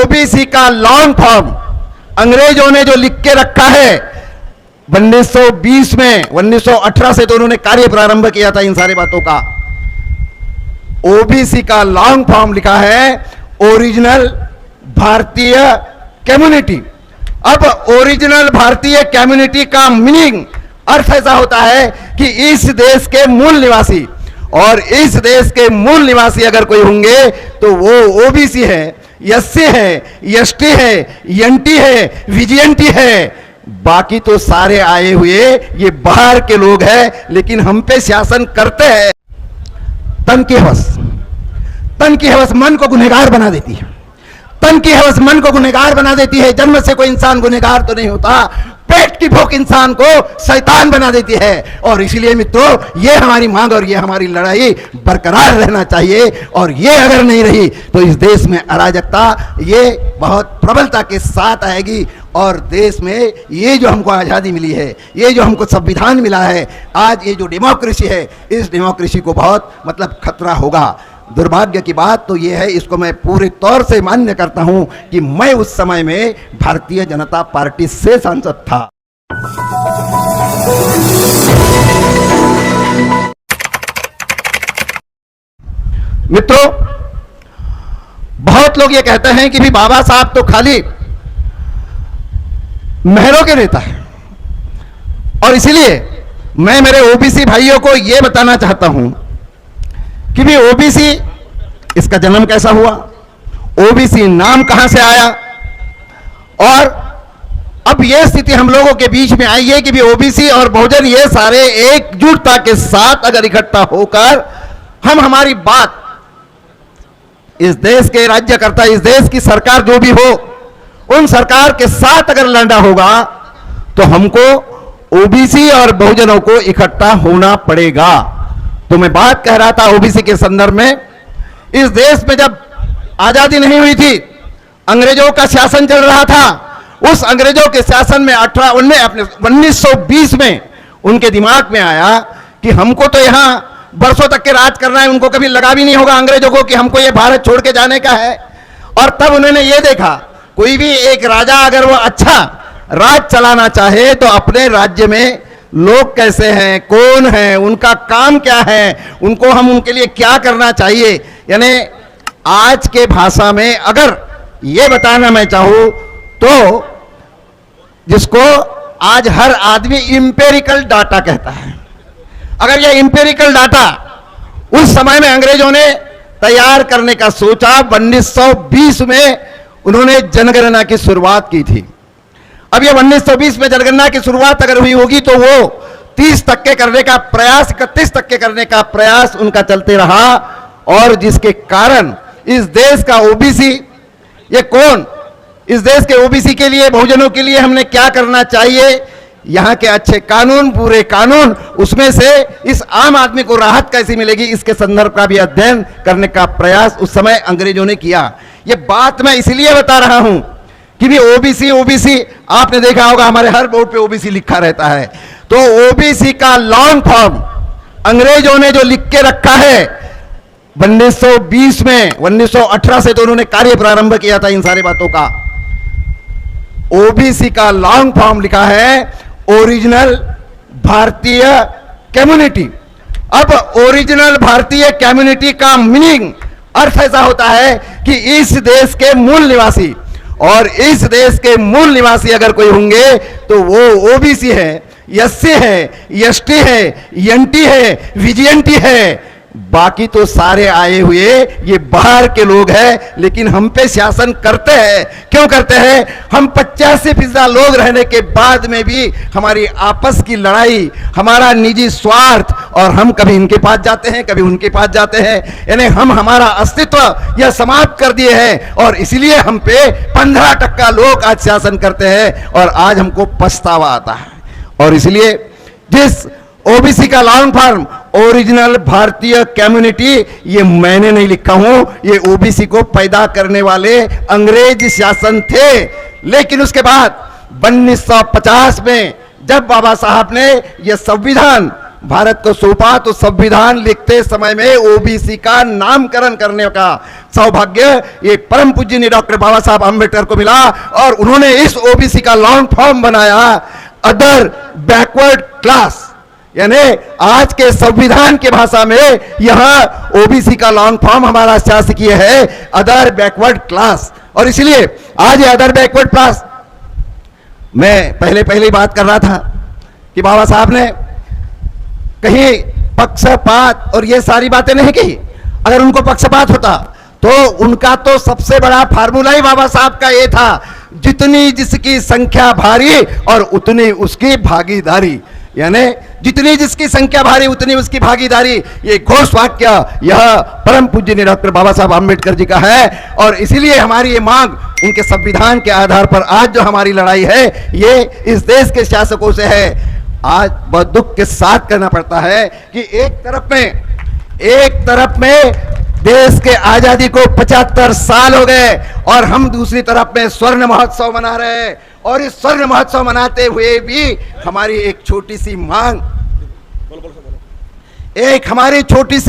OBC का long form अंग्रेजों ने जो लिख के रखा है 1920 में, 1918 से तो उन्होंने कार्य प्रारंभ किया था इन सारी बातों का। ओबीसी का लॉन्ग फॉर्म लिखा है ओरिजिनल भारतीय कम्युनिटी। अब ओरिजिनल भारतीय कम्युनिटी का मीनिंग अर्थ ऐसा होता है कि इस देश के मूल निवासी, और इस देश के मूल निवासी अगर कोई होंगे तो वो ओबीसी है, एससी है, एसटी है, एनटी है, विजिएंटी है। बाकी तो सारे आए हुए ये बाहर के लोग हैं, लेकिन हम पे शासन करते हैं। तन की हवस, तन की हवस मन को गुनहगार बना देती है। तन की हवस मन को गुनहगार बना देती है। जन्म से कोई इंसान गुनहगार तो नहीं होता, पेट की भूख इंसान को शैतान बना देती है। और इसलिए मित्रों, ये हमारी मांग और ये हमारी लड़ाई बरकरार रहना चाहिए। और ये अगर नहीं रही तो इस देश में अराजकता ये बहुत प्रबलता के साथ आएगी। और देश में ये जो हमको आज़ादी मिली है, ये जो हमको संविधान मिला है, आज ये जो डेमोक्रेसी है, इस डेमोक्रेसी को बहुत मतलब खतरा होगा। दुर्भाग्य की बात तो ये है, इसको मैं पूरे तौर से मान्य करता हूं कि मैं उस समय में भारतीय जनता पार्टी से सांसद था। मित्रों, बहुत लोग ये कहते हैं कि भी बाबा साहब तो खाली महरों के नेता है, और इसलिए मैं मेरे ओबीसी भाइयों को यह बताना चाहता हूं कि भी ओबीसी इसका जन्म कैसा हुआ, ओबीसी नाम कहां से आया, और अब यह स्थिति हम लोगों के बीच में आई है कि भी ओबीसी और बहुजन ये सारे एकजुटता के साथ अगर इकट्ठा होकर हम हमारी बात इस देश के राज्यकर्ता, इस देश की सरकार जो भी हो, उन सरकार के साथ अगर लड़ना होगा तो हमको ओबीसी और बहुजनों को इकट्ठा होना पड़ेगा। तो मैं बात कह रहा था ओबीसी के संदर्भ में, इस देश में जब आजादी नहीं हुई थी, अंग्रेजों का शासन चल रहा था। उस अंग्रेजों के शासन में 1920 में उनके दिमाग में आया कि हमको तो यहां बरसों तक के राज करना है। उनको कभी लगा भी नहीं होगा अंग्रेजों को कि हमको ये भारत छोड़ के जाने का है। और तब उन्होंने ये देखा, कोई भी एक राजा अगर वो अच्छा राज चलाना चाहे तो अपने राज्य में लोग कैसे हैं, कौन है, उनका काम क्या है, उनको हम उनके लिए क्या करना चाहिए। यानी आज के भाषा में अगर ये बताना मैं चाहूं तो जिसको आज हर आदमी इंपेरिकल डाटा कहता है, अगर ये इंपेरिकल डाटा उस समय में अंग्रेजों ने तैयार करने का सोचा, 1920 में उन्होंने जनगणना की शुरुआत की थी। अब ये 1920 में जनगणना की शुरुआत अगर हुई होगी तो वो 30% करने का प्रयास, 31% करने का प्रयास उनका चलते रहा, और जिसके कारण इस देश का ओबीसी, ये कौन, इस देश के ओबीसी के लिए, बहुजनों के लिए हमने क्या करना चाहिए, यहां के अच्छे कानून, पूरे कानून, उसमें से इस आम आदमी को राहत कैसी मिलेगी, इसके संदर्भ का भी अध्ययन करने का प्रयास उस समय अंग्रेजों ने किया। ये बात मैं इसलिए बता रहा हूं कि भी ओबीसी ओबीसी आपने देखा होगा हमारे हर बोर्ड पे ओबीसी लिखा रहता है। तो ओबीसी का लॉन्ग फॉर्म अंग्रेजों ने जो लिख के रखा है 1920 में, 1918 से तो उन्होंने कार्य प्रारंभ किया था इन सारी बातों का। ओबीसी का लॉन्ग फॉर्म लिखा है ओरिजिनल भारतीय कम्युनिटी। अब ओरिजिनल भारतीय कम्युनिटी का मीनिंग अर्थ ऐसा होता है कि इस देश के मूल निवासी, और इस देश के मूल निवासी अगर कोई होंगे तो वो ओबीसी है, एससी है, एसटी है, एनटी है, विजिएंटी है। बाकी तो सारे आए हुए ये बाहर के लोग हैं, लेकिन हम पे शासन करते हैं। क्यों करते हैं? हम 85% लोग रहने के बाद में भी हमारी आपस की लड़ाई, हमारा निजी स्वार्थ, और हम कभी इनके पास जाते हैं, कभी उनके पास जाते हैं। यानी हम हमारा अस्तित्व यह समाप्त कर दिए हैं, और इसलिए हम पे 15% लोग आज शासन करते हैं, और आज हमको पछतावा आता है। और इसलिए जिस ओबीसी का लॉन्ग फॉर्म ओरिजिनल भारतीय कम्युनिटी, ये मैंने नहीं लिखा हूं, ये ओबीसी को पैदा करने वाले अंग्रेज शासन थे। लेकिन उसके बाद 1950 में जब बाबा साहब ने यह संविधान भारत को सौंपा तो संविधान लिखते समय में ओबीसी का नामकरण करने का सौभाग्य ये परम पूज्य डॉक्टर बाबा साहब अम्बेडकर को मिला और उन्होंने इस ओबीसी का लॉन्ग फॉर्म बनाया अदर बैकवर्ड क्लास, यानी आज के संविधान की भाषा में यह ओबीसी का लॉन्ग फॉर्म हमारा शासकीय है अदर बैकवर्ड क्लास। और इसलिए आज ये अदर बैकवर्ड क्लास, मैं पहले बात कर रहा था कि बाबा साहब ने कहीं पक्षपात और ये सारी बातें नहीं कही। अगर उनको पक्षपात होता तो उनका तो सबसे बड़ा फार्मूला ही बाबा साहब का ये था, जितनी जिसकी संख्या भारी और उतनी उसकी भागीदारी, यानी जितनी जिसकी संख्या भारी उतनी उसकी भागीदारी। ये घोष वाक्य यह परम पूज्य डॉक्टर बाबा साहब अम्बेडकर जी का है और इसीलिए हमारी ये मांग उनके संविधान के आधार पर आज जो हमारी लड़ाई है ये इस देश के शासकों से है। आज बहुत दुख के साथ कहना पड़ता है कि एक तरफ में देश के आजादी को 75 साल हो गए और हम दूसरी तरफ में स्वर्ण महोत्सव मना रहे हैं और इस स्वर्ण महोत्सव मनाते हुए भी हमारी एक छोटी सी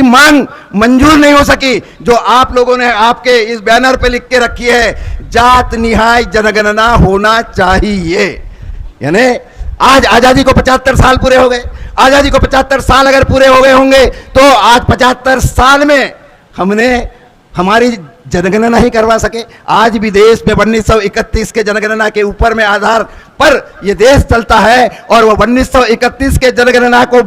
मांग मंजूर नहीं हो सकी, जो आप लोगों ने आपके इस बैनर पे लिख के रखी है, जात निहाय जनगणना होना चाहिए। यानी आज आजादी को 75 साल पूरे हो गए, आजादी को 75 साल अगर पूरे हो गए होंगे तो आज 75 साल में हमने हमारी जनगणना ही करवा सके। आज भी देश में 1931 के जनगणना के ऊपर में आधार पर यह देश चलता है और वो 1931 के जनगणना को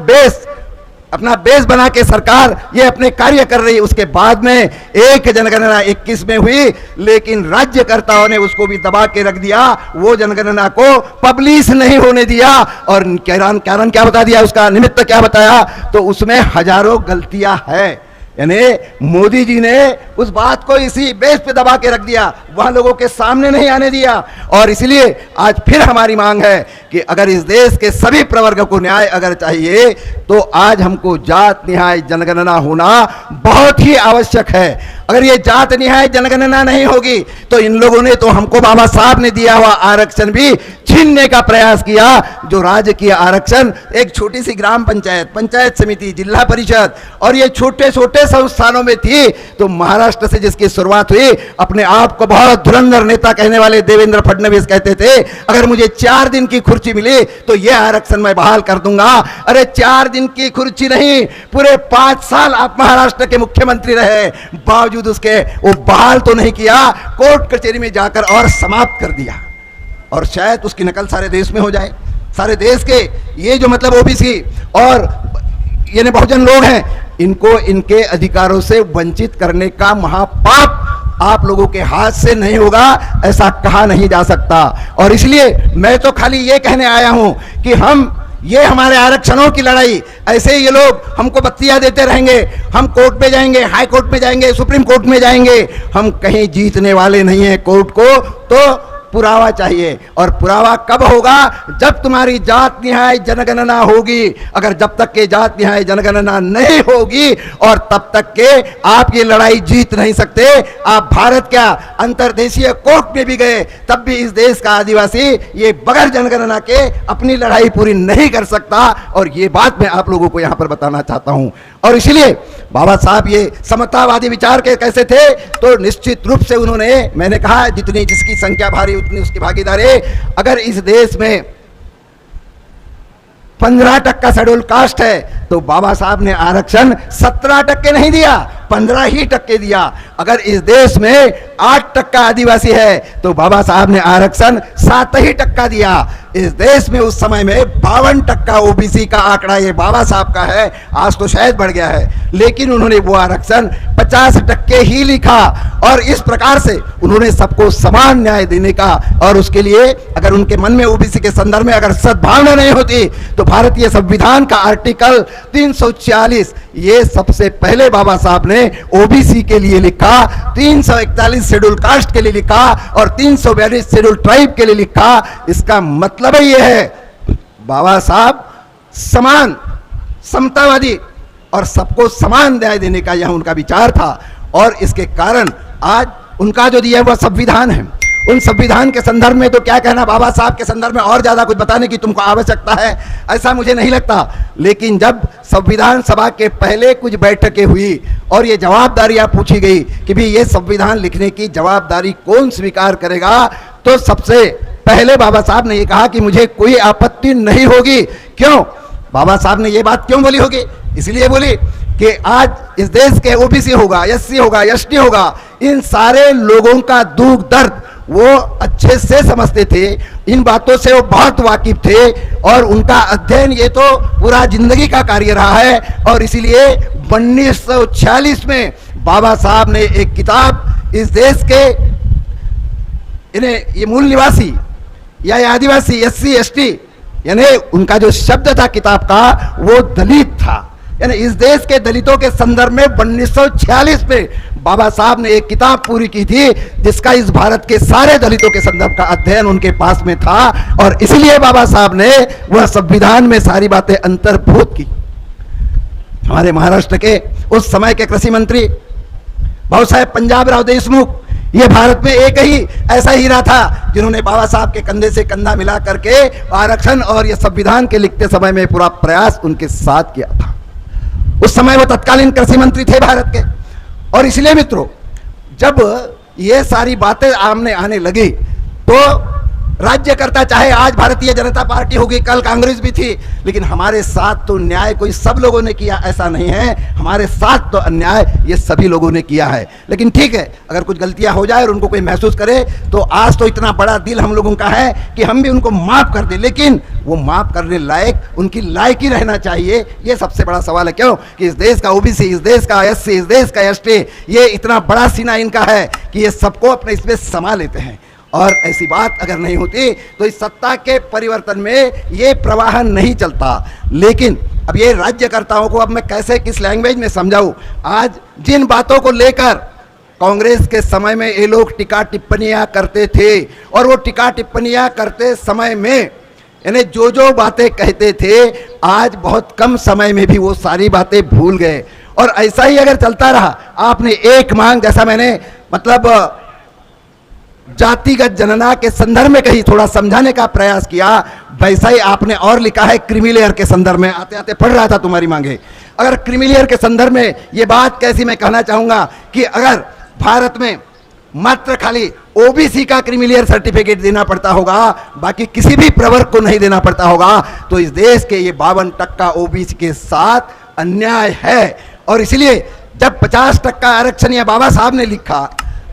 अपना बेस बना के सरकार ये अपने कार्य कर रही है। उसके बाद में एक जनगणना 21 में हुई, लेकिन राज्यकर्ताओं ने उसको भी दबा के रख दिया, वो जनगणना को पब्लिश नहीं होने दिया और कारण क्या बता दिया, उसका निमित्त क्या बताया, तो उसमें हजारों गलतियां है। यानी मोदी जी ने उस बात को इसी बेस पे दबा के रख दिया, वह लोगों के सामने नहीं आने दिया। और इसलिए आज फिर हमारी मांग है कि अगर इस देश के सभी प्रवर्ग को न्याय अगर चाहिए तो आज हमको जात निहाय जनगणना होना बहुत ही आवश्यक है। अगर ये जात निहाय जनगणना नहीं होगी तो इन लोगों ने तो हमको बाबा साहब ने दिया हुआ आरक्षण भी छीनने का प्रयास किया। जो राजकीय आरक्षण एक छोटी सी ग्राम पंचायत, पंचायत समिति, जिला परिषद और ये छोटे छोटे संस्थानों में थी, तो महाराष्ट्र से जिसकी शुरुआत हुई, अपने आप को बहुत धुरंधर नेता कहने वाले देवेंद्र फडणवीस कहते थे, अगर मुझे 4 दिन की खुर्ची मिली तो यह आरक्षण मैं बहाल कर दूंगा। अरे 4 दिन की खुर्ची नहीं, पूरे 5 साल आप महाराष्ट्र के मुख्यमंत्री रहे, बावजूद उसके वो बहाल तो नहीं किया, कोर्ट कचहरी में जाकर और समाप्त कर दिया। और शायद उसकी नकल सारे देश में हो जाए। सारे देश के ये जो मतलब ओबीसी और यानी बहुजन लोग हैं, इनको इनके अधिकारों से वंचित करने का महापाप आप लोगों के हाथ से नहीं होगा, ऐसा कहा नहीं जा सकता। और इसलिए मैं तो खाली ये कहने आया हूं कि ये हमारे आरक्षणों की लड़ाई, ऐसे ये लोग हमको बत्तियां देते रहेंगे, हम कोर्ट में जाएंगे, हाई कोर्ट में जाएंगे, सुप्रीम कोर्ट में जाएंगे, हम कहीं जीतने वाले नहीं हैं। कोर्ट को तो पुरावा चाहिए, और पुरावा कब होगा, जब तुम्हारी जात निहाय जनगणना होगी। अगर जब तक के जात निहाय जनगणना नहीं होगी और तब तक के आप ये लड़ाई जीत नहीं सकते। आप भारत क्या अंतर्देशीय कोर्ट में भी गए तब भी इस देश का आदिवासी ये बगैर जनगणना के अपनी लड़ाई पूरी नहीं कर सकता। और ये बात मैं आप लोगों को यहां पर बताना चाहता हूं। और इसलिए बाबा साहब ये समतावादी विचार के कैसे थे, तो निश्चित रूप से उन्होंने, मैंने कहा जितनी जिसकी संख्या भारी उतनी उसकी भागीदारी। अगर इस देश में 15% शेड्यूल कास्ट है तो बाबा साहब ने आरक्षण 17% नहीं दिया, 15% दिया। अगर इस देश में 8% आदिवासी है तो बाबा साहब ने आरक्षण 7% दिया। इस देश में उस समय में 52% ओबीसी का आंकड़ा ये बाबा साहब का है, आज तो शायद बढ़ गया है, लेकिन उन्होंने वो आरक्षण 50% ही लिखा। और इस प्रकार से उन्होंने सबको समान न्याय देने का, और उसके लिए अगर उनके मन में ओबीसी के संदर्भ में अगर सद्भावना नहीं होती तो भारतीय संविधान का आर्टिकल 340 ये सबसे पहले बाबा साहब ने ओबीसी के लिए लिखा, 341 शेड्यूल कास्ट के लिए लिखा और 342 शेड्यूल ट्राइब के लिए लिखा। इसका मतलब ही यह है बाबा साहब समान, समतावादी और सबको समान न्याय देने का यह उनका विचार था। और इसके कारण आज उनका जो दिया हुआ संविधान है उन संविधान के संदर्भ में तो क्या कहना, बाबा साहब के संदर्भ में और ज्यादा कुछ बताने की तुमको आवश्यकता है, ऐसा मुझे नहीं लगता। लेकिन जब संविधान सभा के पहले कुछ बैठकें हुई और ये जवाबदारियां पूछी गई कि भी ये संविधान लिखने की जवाबदारी कौन स्वीकार करेगा, तो सबसे पहले बाबा साहब ने ये कहा कि मुझे कोई आपत्ति नहीं होगी। क्यों बाबा साहब ने ये बात क्यों बोली होगी? इसलिए बोली कि आज इस देश के ओबीसी होगा, एससी होगा, एसटी होगा, इन सारे लोगों का दुख दर्द वो अच्छे से समझते थे, इन बातों से वो बहुत वाकिफ थे और उनका अध्ययन ये तो पूरा जिंदगी का कार्य रहा है। और इसीलिए 1946 में बाबा साहब ने एक किताब इस देश के इन्हें ये मूल निवासी या आदिवासी एससी एसटी, यानी उनका जो शब्द था किताब का वो दलित था, यानी इस देश के दलितों के संदर्भ में 1946 में बाबा साहब ने एक किताब पूरी की थी जिसका इस भारत के सारे दलितों के संदर्भ का अध्ययन उनके पास में था। और इसलिए बाबा साहब ने वह संविधान में सारी बातें अंतर्भूत की। हमारे महाराष्ट्र के उस समय के कृषि मंत्री भाऊ साहेब पंजाबराव देशमुख, ये भारत में एक ही ऐसा हीरा था जिन्होंने बाबा साहब के कंधे से कंधा मिला करके आरक्षण और ये संविधान के लिखते समय में पूरा प्रयास उनके साथ किया था। उस समय वो तत्कालीन कृषि मंत्री थे भारत के। और इसलिए मित्रों, जब ये सारी बातें आमने आने लगी तो राज्यकर्ता, चाहे आज भारतीय जनता पार्टी होगी, कल कांग्रेस भी थी, लेकिन हमारे साथ तो न्याय कोई सब लोगों ने किया ऐसा नहीं है, हमारे साथ तो अन्याय ये सभी लोगों ने किया है। लेकिन ठीक है, अगर कुछ गलतियां हो जाए और उनको कोई महसूस करे तो आज तो इतना बड़ा दिल हम लोगों का है कि हम भी उनको माफ कर दें, लेकिन वो माफ करने लायक, उनकी लायक ही रहना चाहिए। ये सबसे बड़ा सवाल है। क्यों कि इस देश का ओबीसी, इस देश का एससी, इस देश का एसटी, ये इतना बड़ा सीना इनका है कि ये सबको अपने इसमें समा लेते हैं। और ऐसी बात अगर नहीं होती तो इस सत्ता के परिवर्तन में ये प्रवाह नहीं चलता। लेकिन अब ये राज्यकर्ताओं को अब मैं कैसे, किस लैंग्वेज में समझाऊं? आज जिन बातों को लेकर कांग्रेस के समय में ये लोग टीका टिप्पणियां करते थे और वो टीका टिप्पणियां करते समय में यानी जो जो बातें कहते थे, आज बहुत कम समय में भी वो सारी बातें भूल गए। और ऐसा ही अगर चलता रहा, आपने एक मांग, जैसा मैंने मतलब जातिगत जनना के संदर्भ में कहीं थोड़ा समझाने का प्रयास किया, वैसा ही आपने और लिखा है क्रीमी लेयर के संदर्भ में। आते आते पढ़ रहा था तुम्हारी मांगे। अगर क्रीमी लेयर के संदर्भ में ये बात कैसी, मैं कहना चाहूंगा कि अगर भारत में मात्र खाली ओबीसी का क्रीमी लेयर सर्टिफिकेट देना पड़ता होगा, बाकी किसी भी प्रवर्ग को नहीं देना पड़ता होगा, तो इस देश के ये 52% ओबीसी के साथ अन्याय है। और इसलिए जब 50% आरक्षण या बाबा साहब ने लिखा,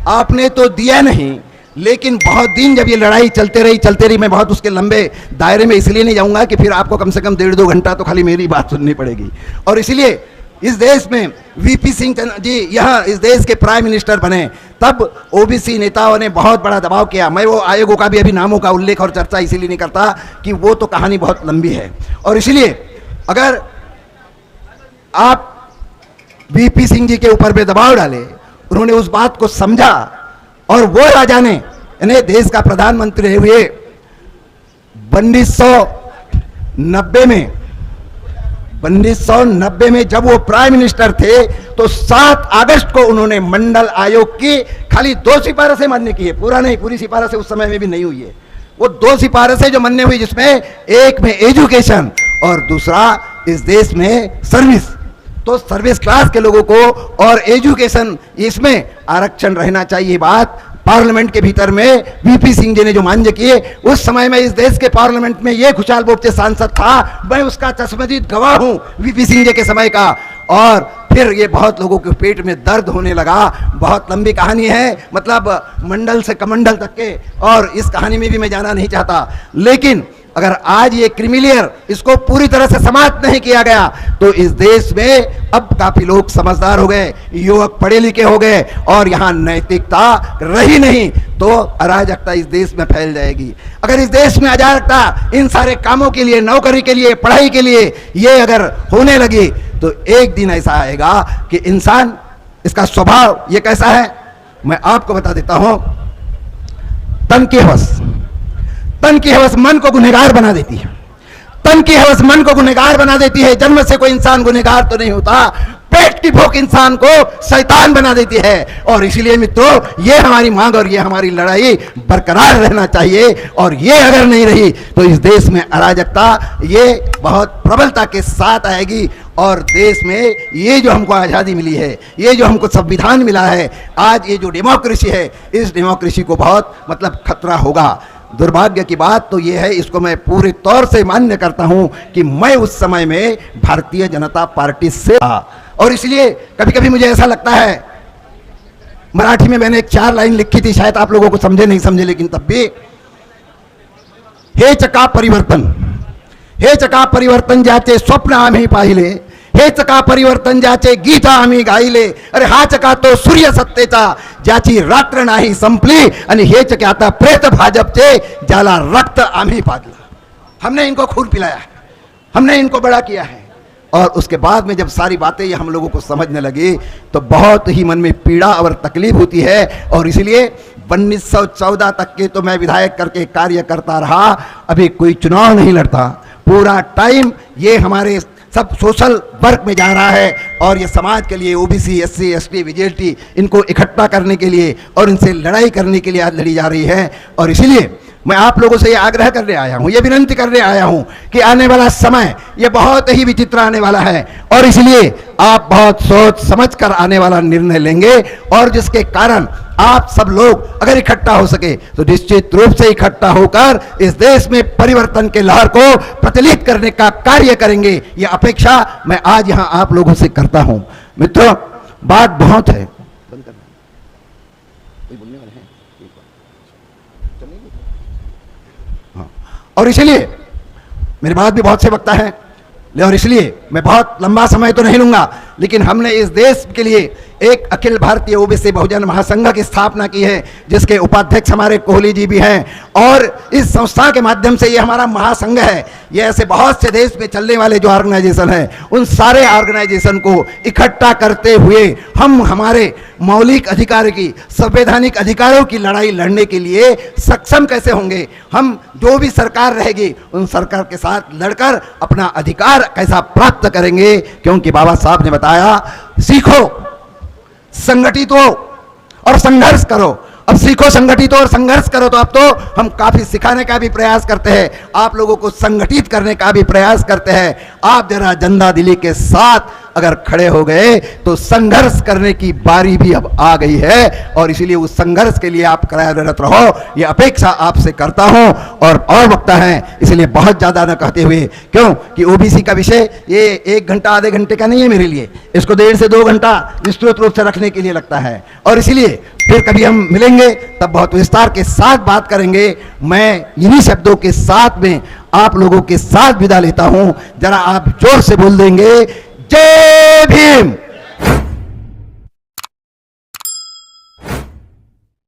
आपने तो दिया नहीं, लेकिन बहुत दिन जब ये लड़ाई चलते रही, मैं बहुत उसके लंबे दायरे में इसलिए नहीं जाऊंगा कि फिर आपको कम से कम 1.5-2 घंटा तो खाली मेरी बात सुननी पड़ेगी। और इसलिए इस देश में वीपी सिंह जी यहाँ इस देश के प्राइम मिनिस्टर बने, तब ओबीसी नेताओं ने बहुत बड़ा दबाव किया। मैं वो आयोगों का भी अभी नामों का उल्लेख और चर्चा इसीलिए नहीं करता कि वो तो कहानी बहुत लंबी है। और इसलिए अगर आप वीपी सिंह जी के ऊपर पे दबाव डाले, उन्होंने उस बात को समझा और वो राजा ने इन्हें देश का प्रधानमंत्री रहे हुए 1990 में जब वो प्राइम मिनिस्टर थे तो 7 अगस्त को उन्होंने मंडल आयोग की खाली 2 सिफारिशें मान्य की है, पूरा नहीं, पूरी सिफारिशें उस समय में भी नहीं हुई है। वो 2 सिफारिशें जो मान्य हुई, जिसमें एक में एजुकेशन और दूसरा इस देश में सर्विस, तो सर्विस क्लास के लोगों को और एजुकेशन, इसमें आरक्षण रहना चाहिए। बात पार्लियामेंट के भीतर में वीपी सिंह जी ने जो मान्य किए, उस समय में इस देश के पार्लियामेंट में ये खुशहाल बोबते सांसद था, मैं उसका चश्मदीद गवाह हूं वीपी सिंह जी के समय का। और फिर ये बहुत लोगों के पेट में दर्द होने लगा। बहुत लंबी कहानी है, मतलब मंडल से कमंडल तक के, और इस कहानी में भी मैं जाना नहीं चाहता। लेकिन अगर आज ये क्रीमी लेयर इसको पूरी तरह से समाप्त नहीं किया गया तो इस देश में अब काफी लोग समझदार हो गए, युवक पढ़े लिखे हो गए और यहाँ नैतिकता रही नहीं तो अराजकता इस देश में फैल जाएगी। अगर इस देश में अराजकता इन सारे कामों के लिए, नौकरी के लिए, पढ़ाई के लिए ये अगर होने लगी तो एक दिन ऐसा आएगा कि इंसान, इसका स्वभाव ये कैसा है मैं आपको बता देता हूं। तन की हवस मन को गुनहगार बना देती है। तन की हवस मन को गुनहगार बना देती है। जन्म से कोई इंसान गुनहगार तो नहीं होता, पेट की भूख इंसान को शैतान बना देती है। और इसलिए मित्रों, ये हमारी मांग और ये हमारी लड़ाई बरकरार रहना चाहिए। और ये अगर नहीं रही तो इस देश में अराजकता ये बहुत प्रबलता के साथ आएगी। और देश में ये जो हमको आज़ादी मिली है, ये जो हमको संविधान मिला है, आज ये जो डेमोक्रेसी है, इस डेमोक्रेसी को बहुत मतलब खतरा होगा। दुर्भाग्य की बात तो ये है, इसको मैं पूरे तौर से मान्य करता हूं कि मैं उस समय में भारतीय जनता पार्टी से था। और इसलिए कभी कभी मुझे ऐसा लगता है, मराठी में मैंने एक 4 लाइन लिखी थी, शायद आप लोगों को समझे नहीं समझे, लेकिन तब भी, हे चका परिवर्तन, हे चका परिवर्तन ज्याचे स्वप्न आम्ही पाहिले, हे चका परिवर्तन ज्याचे गीत आम्ही गायले, अरे हा चका तो सूर्य सत्तेचा ज्याची रात्र नाही संपली, आणि हे चके आता प्रेत भाजपचे ज्याला रक्त आम्ही पाजला। हमने इनको खून पिलाया है, हमने इनको बड़ा किया है। और उसके बाद में जब सारी बातें ये हम लोगों को समझने लगी तो बहुत ही मन में पीड़ा और तकलीफ होती है। और इसलिए 1914 तक के तो मैं विधायक करके कार्य करता रहा, अभी कोई चुनाव नहीं लड़ता। पूरा टाइम ये हमारे सब सोशल वर्क में जा रहा है और ये समाज के लिए ओबीसी, एससी, एसटी, बीजेटी इनको इकट्ठा करने के लिए और इनसे लड़ाई करने के लिए आज लड़ी जा रही है। और इसलिए मैं आप लोगों से ये आग्रह करने आया हूँ, ये विनंती करने आया हूँ कि आने वाला समय ये बहुत ही विचित्र आने वाला है। और इसलिए आप बहुत सोच समझ कर आने वाला निर्णय लेंगे और जिसके कारण आप सब लोग अगर इकट्ठा हो सके तो निश्चित रूप से इकट्ठा होकर इस देश में परिवर्तन के लहर को प्रचलित करने का कार्य करेंगे। यह अपेक्षा मैं आज यहाँ आप लोगों से करता हूँ। मित्रों, बात बहुत है, और इसलिए मेरी बात भी बहुत से वक्ता है, और इसलिए मैं बहुत लंबा समय तो नहीं लूंगा, लेकिन हमने इस देश के लिए एक अखिल भारतीय ओबीसी बहुजन महासंघ की स्थापना की है, जिसके उपाध्यक्ष हमारे कोहली जी भी हैं। और इस संस्था के माध्यम से ये हमारा महासंघ है, ये ऐसे बहुत से देश में चलने वाले जो ऑर्गेनाइजेशन हैं, उन सारे ऑर्गेनाइजेशन को इकट्ठा करते हुए हम हमारे मौलिक अधिकार की, संवैधानिक अधिकारों की लड़ाई लड़ने के लिए सक्षम कैसे होंगे। हम जो भी सरकार रहेगी उन सरकार के साथ लड़कर अपना अधिकार कैसा प्राप्त करेंगे, क्योंकि बाबा साहब ने बताया, सीखो, संगठित हो और संघर्ष करो। अब सीखो, संगठित हो और संघर्ष करो, तो अब तो हम काफी सिखाने का भी प्रयास करते हैं, आप लोगों को संगठित करने का भी प्रयास करते हैं। आप जरा जंदा दिली के साथ अगर खड़े हो गए तो संघर्ष करने की बारी भी अब आ गई है। और इसीलिए उस संघर्ष के लिए आप कार्यरत रहो, ये अपेक्षा आपसे करता हूं। और वक्ता है, इसलिए बहुत ज्यादा न कहते हुए, क्यों कि ओबीसी का विषय ये 1 घंटा आधे घंटे का नहीं है मेरे लिए, इसको 1.5 से 2 घंटा विस्तृत रूप से रखने के लिए लगता है। और इसलिए फिर कभी हम मिलेंगे तब बहुत विस्तार के साथ बात करेंगे। मैं इन्हीं शब्दों के साथ में आप लोगों के साथ विदा लेता हूं। जरा आप जोर से बोल देंगे, जय भीम।